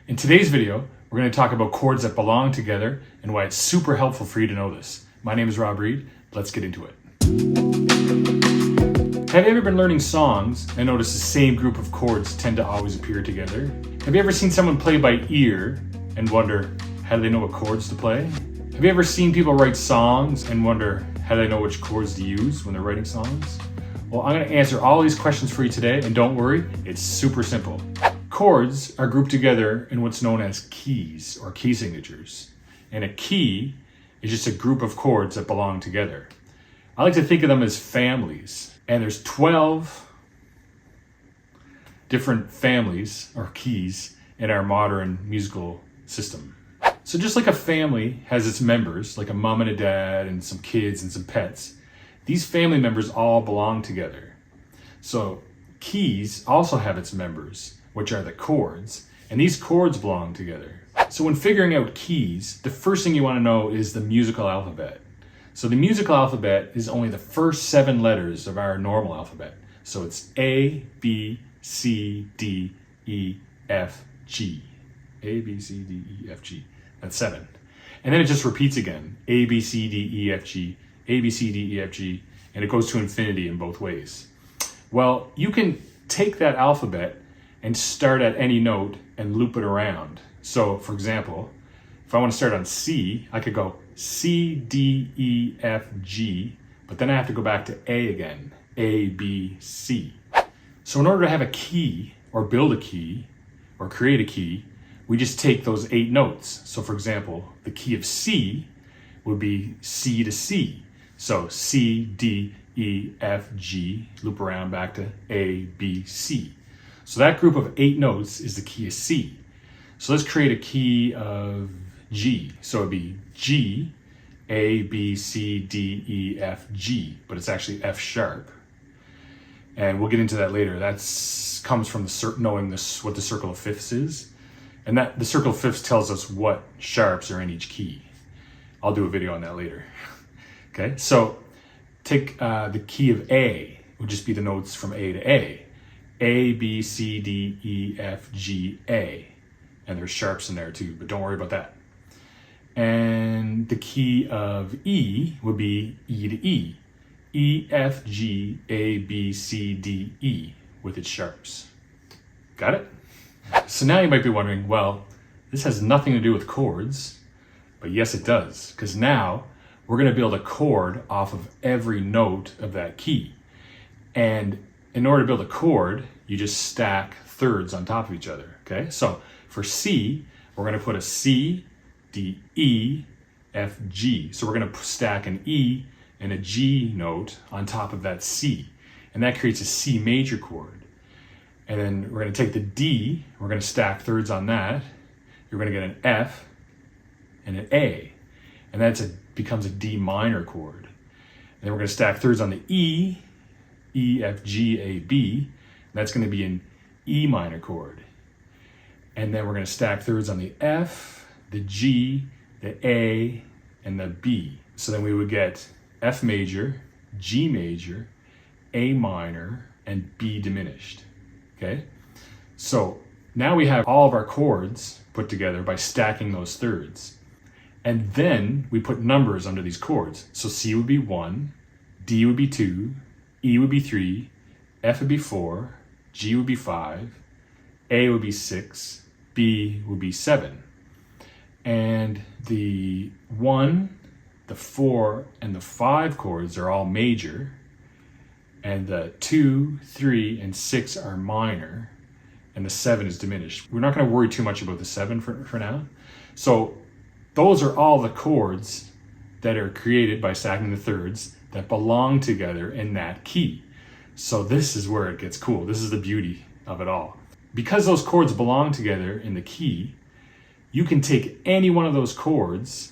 In today's video, we're going to talk about chords that belong together and why it's super helpful for you to know this. My name is Rob Reed. Let's get into it. Have you ever been learning songs and noticed the same group of chords tend to always appear together? Have you ever seen someone play by ear and wonder, how do they know what chords to play? Have you ever seen people write songs and wonder, how do they know which chords to use when they're writing songs? Well, I'm going to answer all these questions for you today, and don't worry, it's super simple. Chords are grouped together in what's known as keys or key signatures. And a key is just a group of chords that belong together. I like to think of them as families. And there's 12 different families or keys in our modern musical system. So just like a family has its members, like a mom and a dad and some kids and some pets, these family members all belong together. So keys also have its members, which are the chords, and these chords belong together. So when figuring out keys, the first thing you want to know is the musical alphabet. So the musical alphabet is only the first 7 letters of our normal alphabet. So it's A, B, C, D, E, F, G. A, B, C, D, E, F, G. That's 7. And then it just repeats again. A, B, C, D, E, F, G. A, B, C, D, E, F, G. And it goes to infinity in both ways. Well, you can take that alphabet and start at any note and loop it around. So, for example, if I want to start on C, I could go C, D, E, F, G, but then I have to go back to A again, A, B, C. So in order to have a key, or build a key, or create a key, we just take those 8 notes. So for example, the key of C would be C to C. So C, D, E, F, G, loop around back to A, B, C. So that group of 8 notes is the key of C. So let's create a key of G. So it'd be G, A, B, C, D, E, F, G, but it's actually F sharp. And we'll get into that later. That comes from knowing what the circle of fifths is. And that the circle of fifths tells us what sharps are in each key. I'll do a video on that later. Okay, so take the key of A, would just be the notes from A to A. A, B, C, D, E, F, G, A. And there's sharps in there too, but don't worry about that. And the key of E would be E to E. E, F, G, A, B, C, D, E with its sharps. Got it? So now you might be wondering, well, this has nothing to do with chords, but yes it does, because now we're going to build a chord off of every note of that key. And in order to build a chord, you just stack thirds on top of each other, okay? So for C, we're going to put a C, D, E, F, G. So we're going to stack an E and a G note on top of that C. And that creates a C major chord. And then we're going to take the D, we're going to stack thirds on that. You're going to get an F and an A. And that becomes a D minor chord. And then we're going to stack thirds on the E, E, F, G, A, B. And that's going to be an E minor chord. And then we're going to stack thirds on the F, the G, the A, and the B. So then we would get F major, G major, A minor, and B diminished. Okay? So now we have all of our chords put together by stacking those thirds. And then we put numbers under these chords. So C would be 1, D would be 2, E would be 3, F would be 4, G would be 5, A would be 6, B would be 7. And the 1, the 4, and the 5 chords are all major, and the 2, 3, and 6 are minor, and the 7 is diminished. We're not going to worry too much about the 7 for now. So those are all the chords that are created by stacking the thirds that belong together in that key. So this is where it gets cool. This is the beauty of it all. Because those chords belong together in the key, you can take any one of those chords,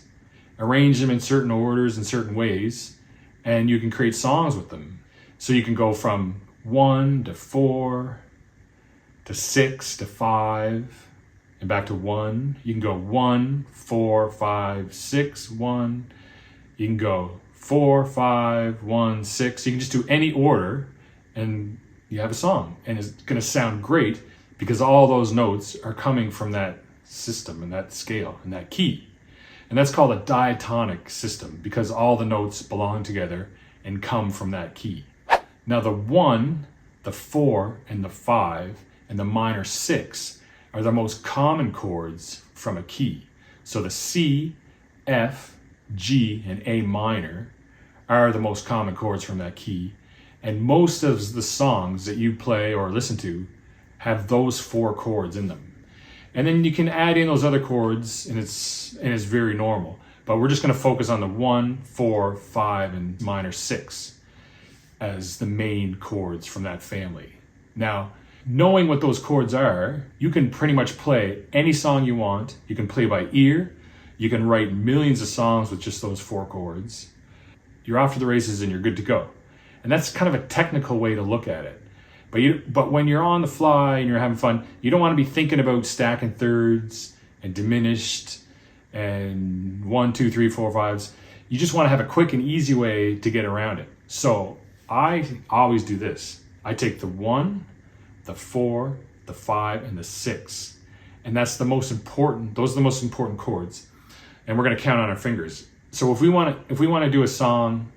arrange them in certain orders and certain ways, and you can create songs with them. So you can go from 1 to 4 to 6 to 5 and back to 1. You can go 1, 4, 5, 6, 1. You can go 4, 5, 1, 6. You can just do any order and you have a song. And it's going to sound great because all those notes are coming from that system, in that scale, in that key. And that's called a diatonic system because all the notes belong together and come from that key. Now the 1, the 4, and the 5, and the minor 6 are the most common chords from a key. So the C, F, G, and A minor are the most common chords from that key. And most of the songs that you play or listen to have those 4 chords in them. And then you can add in those other chords, and it's very normal. But we're just going to focus on the 1, 4, 5, and minor 6 as the main chords from that family. Now, knowing what those chords are, you can pretty much play any song you want. You can play by ear. You can write millions of songs with just those 4 chords. You're off to the races and you're good to go. And that's kind of a technical way to look at it. But when you're on the fly and you're having fun, you don't want to be thinking about stacking thirds and diminished and 1, 2, 3, 4, 5s. You just want to have a quick and easy way to get around it. So I always do this. I take the 1, the 4, the 5, and the 6. And that's the most important, those are the most important chords. And we're going to count on our fingers. So if we want to do a song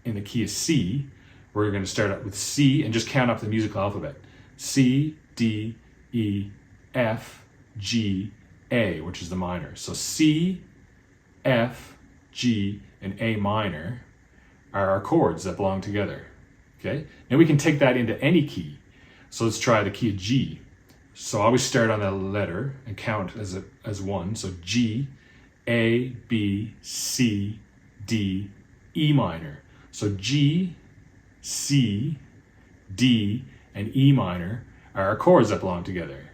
in the key of C, we're going to start out with C and just count up the musical alphabet. C, D, E, F, G, A, which is the minor. So C, F, G, and A minor are our chords that belong together. Okay? Now we can take that into any key. So let's try the key of G. So I always start on that letter and count as 1. So G, A, B, C, D, E minor. So G, C, D, and E minor are our chords that belong together.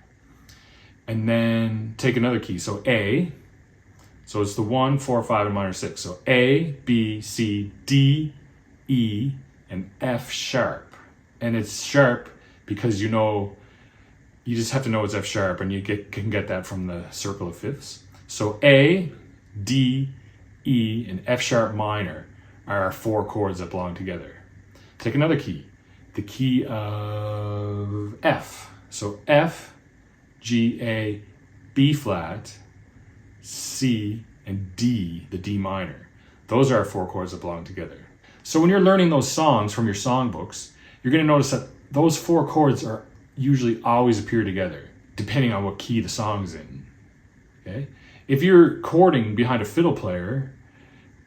And then take another key. So A, so it's the 1, 4, 5, and minor 6. So A, B, C, D, E, and F sharp. And it's sharp because you just have to know it's F sharp, and you can get that from the circle of fifths. So A, D, E, and F sharp minor are our 4 chords that belong together. Take another key, the key of F. So F, G, A, B flat, C, and D, the D minor. Those are our 4 chords that belong together. So when you're learning those songs from your songbooks, you're going to notice that those 4 chords are usually always appear together, depending on what key the song's in. Okay? If you're chording behind a fiddle player,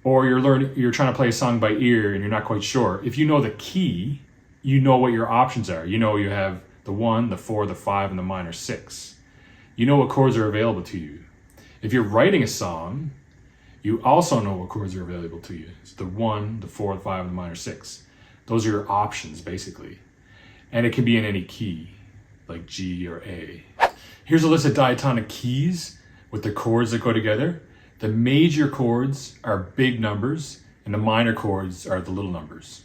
or you're trying to play a song by ear and you're not quite sure, if you know the key, you know what your options are. You know you have the 1, the 4, the 5, and the minor 6. You know what chords are available to you. If you're writing a song, you also know what chords are available to you. It's the 1, the 4, the 5, and the minor 6. Those are your options, basically. And it can be in any key, like G or A. Here's a list of diatonic keys with the chords that go together. The major chords are big numbers, and the minor chords are the little numbers.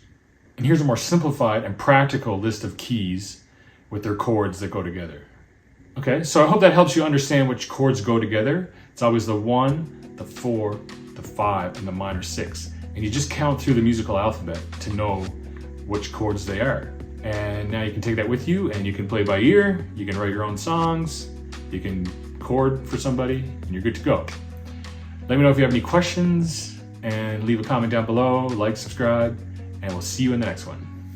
And here's a more simplified and practical list of keys with their chords that go together. Okay, so I hope that helps you understand which chords go together. It's always the 1, the 4, the 5, and the minor 6. And you just count through the musical alphabet to know which chords they are. And now you can take that with you, and you can play by ear, you can write your own songs, you can chord for somebody, and you're good to go. Let me know if you have any questions, and leave a comment down below, like, subscribe, and we'll see you in the next one.